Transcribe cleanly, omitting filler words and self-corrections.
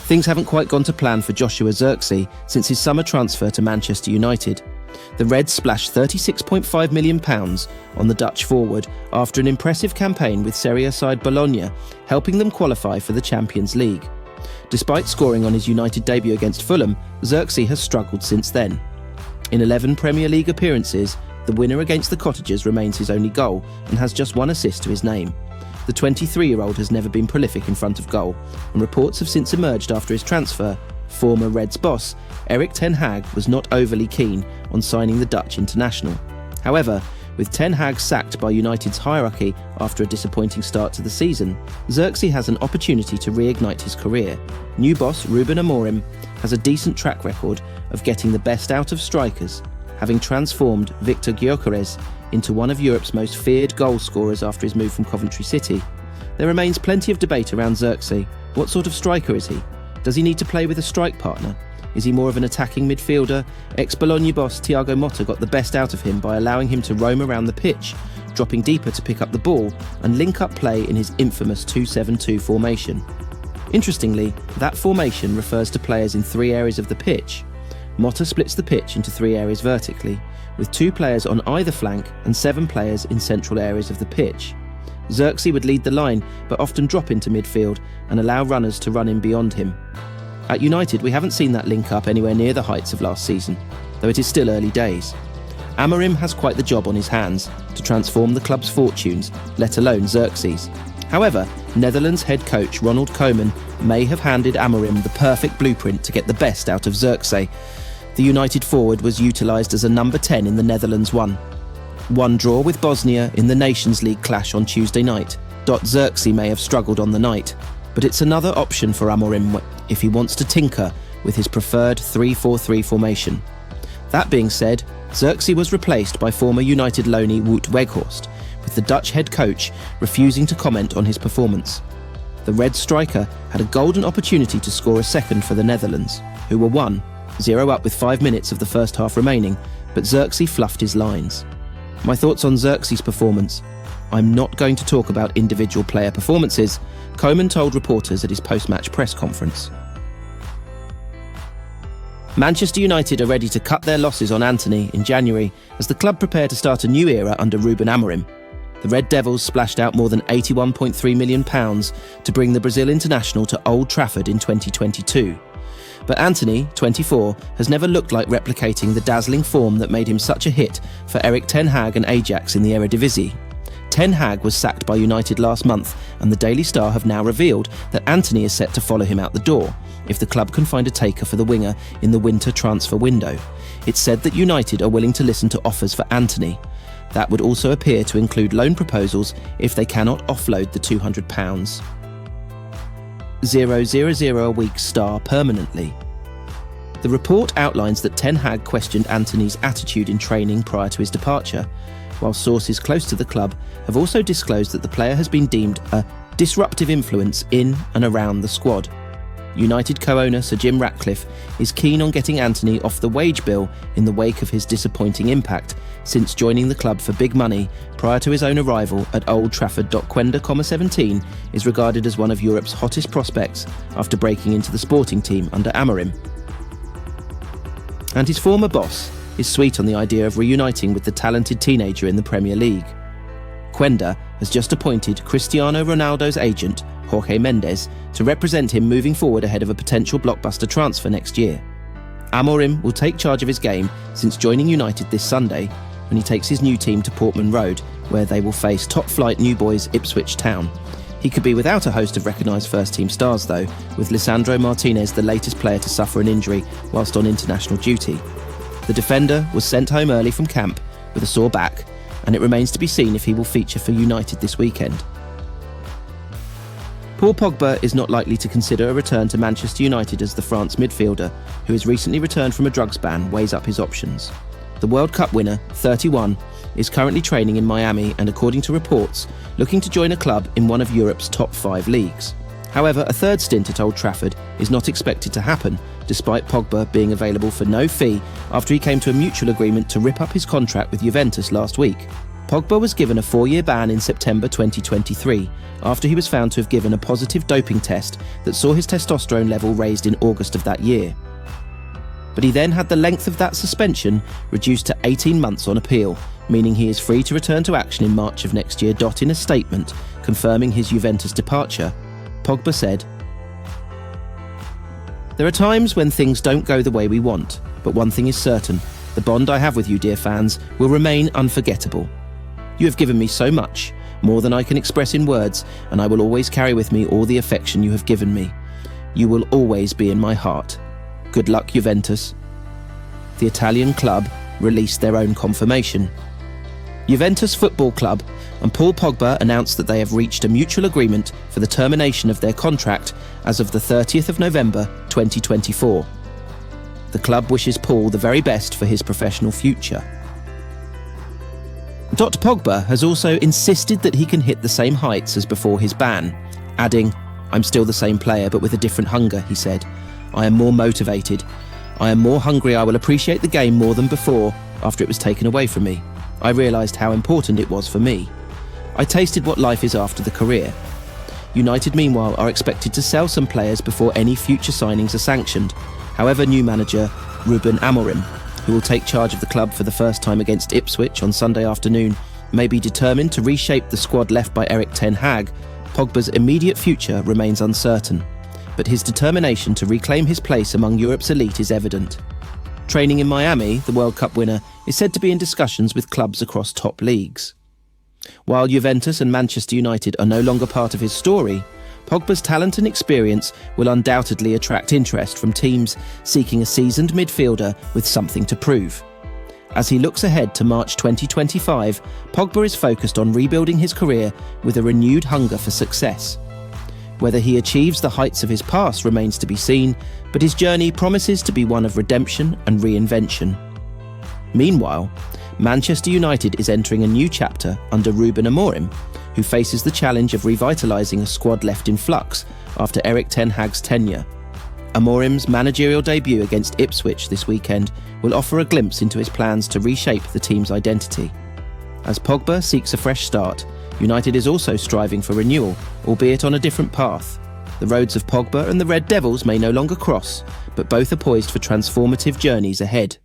Things haven't quite gone to plan for Joshua Zirkzee since his summer transfer to Manchester United. The Reds splashed £36.5 million on the Dutch forward after an impressive campaign with Serie A side Bologna, helping them qualify for the Champions League. Despite scoring on his United debut against Fulham, Zirkzee has struggled since then. In 11 Premier League appearances, the winner against the Cottagers remains his only goal and has just one assist to his name. The 23-year-old has never been prolific in front of goal, and reports have since emerged after his transfer. Former Reds boss Erik Ten Hag was not overly keen on signing the Dutch international. However, with Ten Hag sacked by United's hierarchy after a disappointing start to the season, Zirkzee has an opportunity to reignite his career. New boss Ruben Amorim has a decent track record of getting the best out of strikers, having transformed Victor Gyökeres into one of Europe's most feared goal scorers after his move from Coventry City. There remains plenty of debate around Zirkzee. What sort of striker is he? Does he need to play with a strike partner? Is he more of an attacking midfielder? Ex-Bologna boss Thiago Motta got the best out of him by allowing him to roam around the pitch, dropping deeper to pick up the ball and link up play in his infamous 2-7-2 formation. Interestingly, that formation refers to players in 3 areas of the pitch. Motta splits the pitch into 3 areas vertically, with 2 players on either flank and 7 players in central areas of the pitch. Zirkzee would lead the line, but often drop into midfield and allow runners to run in beyond him. At United, we haven't seen that link-up anywhere near the heights of last season, though it is still early days. Amorim has quite the job on his hands to transform the club's fortunes, let alone Zirkzee's. However, Netherlands head coach Ronald Koeman may have handed Amorim the perfect blueprint to get the best out of Zirkzee. The United forward was utilised as a number 10 in the Netherlands 1 draw with Bosnia in the Nations League clash on Tuesday night. Zirkzee may have struggled on the night, but it's another option for Amorim if he wants to tinker with his preferred 3-4-3 formation. That being said, Zirkzee was replaced by former United loanee Wout Weghorst, with the Dutch head coach refusing to comment on his performance. The Red striker had a golden opportunity to score a second for the Netherlands, who were 1-0 up with 5 minutes of the first half remaining, but Zirkzee fluffed his lines. My thoughts on Zirkzee's performance: I'm not going to talk about individual player performances, Koeman told reporters at his post-match press conference. Manchester United are ready to cut their losses on Antony in January as the club prepare to start a new era under Ruben Amorim. The Red Devils splashed out more than £81.3 million to bring the Brazil international to Old Trafford in 2022. But Antony, 24, has never looked like replicating the dazzling form that made him such a hit for Erik Ten Hag and Ajax in the Eredivisie. Ten Hag was sacked by United last month, and the Daily Star have now revealed that Antony is set to follow him out the door if the club can find a taker for the winger in the winter transfer window. It's said that United are willing to listen to offers for Antony. That would also appear to include loan proposals if they cannot offload the £200. 000 a week star permanently. The report outlines that Ten Hag questioned Antony's attitude in training prior to his departure, while sources close to the club have also disclosed that the player has been deemed a disruptive influence in and around the squad. United co-owner Sir Jim Ratcliffe is keen on getting Antony off the wage bill in the wake of his disappointing impact since joining the club for big money prior to his own arrival at Old Trafford. Quenda, 17 is regarded as one of Europe's hottest prospects after breaking into the sporting team under Amorim. And his former boss is sweet on the idea of reuniting with the talented teenager in the Premier League. Quenda has just appointed Cristiano Ronaldo's agent, Jorge Mendes, to represent him moving forward ahead of a potential blockbuster transfer next year. Amorim will take charge of his game since joining United this Sunday when he takes his new team to Portman Road, where they will face top-flight new boys Ipswich Town. He could be without a host of recognised first-team stars though, with Lisandro Martinez the latest player to suffer an injury whilst on international duty. The defender was sent home early from camp with a sore back, and it remains to be seen if he will feature for United this weekend. Paul Pogba is not likely to consider a return to Manchester United as the France midfielder, who has recently returned from a drugs ban, weighs up his options. The World Cup winner, 31, is currently training in Miami and, according to reports, looking to join a club in one of Europe's top 5 leagues. However, a third stint at Old Trafford is not expected to happen, despite Pogba being available for no fee after he came to a mutual agreement to rip up his contract with Juventus last week. Pogba was given a 4-year ban in September 2023 after he was found to have given a positive doping test that saw his testosterone level raised in August of that year. But he then had the length of that suspension reduced to 18 months on appeal, meaning he is free to return to action in March of next year. In a statement confirming his Juventus departure, Pogba said, "There are times when things don't go the way we want, but one thing is certain, the bond I have with you, dear fans, will remain unforgettable. You have given me so much, more than I can express in words, and I will always carry with me all the affection you have given me. You will always be in my heart. Good luck, Juventus." The Italian club released their own confirmation. Juventus Football Club and Paul Pogba announced that they have reached a mutual agreement for the termination of their contract as of the 30th of November 2024. The club wishes Paul the very best for his professional future. Pogba has also insisted that he can hit the same heights as before his ban, adding, "I'm still the same player but with a different hunger," he said. "I am more motivated. I am more hungry. I will appreciate the game more than before after it was taken away from me. I realised how important it was for me. I tasted what life is after the career." United, meanwhile, are expected to sell some players before any future signings are sanctioned. However, new manager Ruben Amorim, who will take charge of the club for the first time against Ipswich on Sunday afternoon, may be determined to reshape the squad left by Erik ten Hag. Pogba's immediate future remains uncertain, but his determination to reclaim his place among Europe's elite is evident. Training in Miami, the World Cup winner is said to be in discussions with clubs across top leagues. While Juventus and Manchester United are no longer part of his story, Pogba's talent and experience will undoubtedly attract interest from teams seeking a seasoned midfielder with something to prove. As he looks ahead to March 2025, Pogba is focused on rebuilding his career with a renewed hunger for success. Whether he achieves the heights of his past remains to be seen, but his journey promises to be one of redemption and reinvention. Meanwhile, Manchester United is entering a new chapter under Ruben Amorim, who faces the challenge of revitalising a squad left in flux after Erik ten Hag's tenure. Amorim's managerial debut against Ipswich this weekend will offer a glimpse into his plans to reshape the team's identity. As Pogba seeks a fresh start, United is also striving for renewal, albeit on a different path. The roads of Pogba and the Red Devils may no longer cross, but both are poised for transformative journeys ahead.